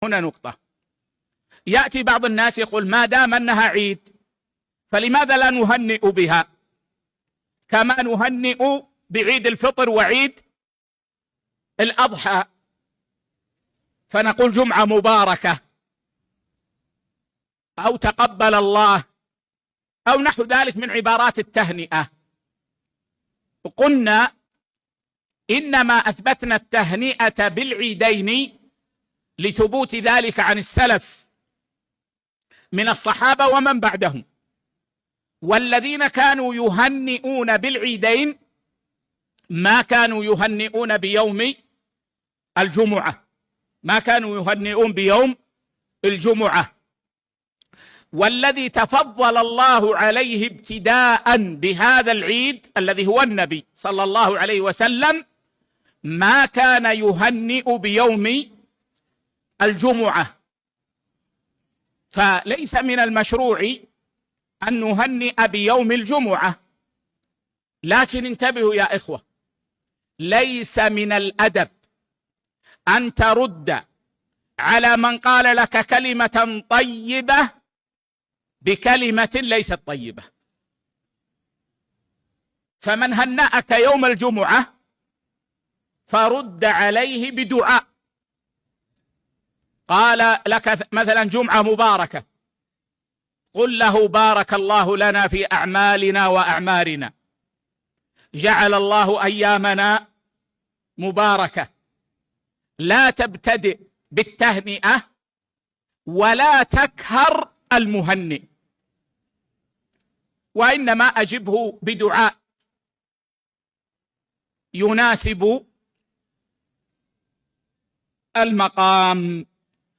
هنا نقطة. يأتي بعض الناس يقول ما دام أنها عيد فلماذا لا نهنئ بها كما نهنئ بعيد الفطر وعيد الأضحى، فنقول جمعة مباركة أو تقبل الله أو نحو ذلك من عبارات التهنئة. قلنا إنما أثبتنا التهنئة بالعيدين لثبوت ذلك عن السلف من الصحابة ومن بعدهم، والذين كانوا يهنئون بالعيدين ما كانوا يهنئون بيوم الجمعة، ما كانوا يهنئون بيوم الجمعة. والذي تفضل الله عليه ابتداء بهذا العيد الذي هو النبي صلى الله عليه وسلم ما كان يهنئ بيوم الجمعة، فليس من المشروع أن نهنئ بيوم الجمعة. لكن انتبهوا يا إخوة، ليس من الأدب أن ترد على من قال لك كلمة طيبة بكلمة ليست طيبة. فمن هنأك يوم الجمعة فرد عليه بدعاء، قال لك مثلا جمعة مباركة، قل له بارك الله لنا في أعمالنا وأعمارنا، جعل الله أيامنا مباركة. لا تبتدئ بالتهنئة ولا تكهر المهنئ، وإنما أجبه بدعاء يناسب المقام.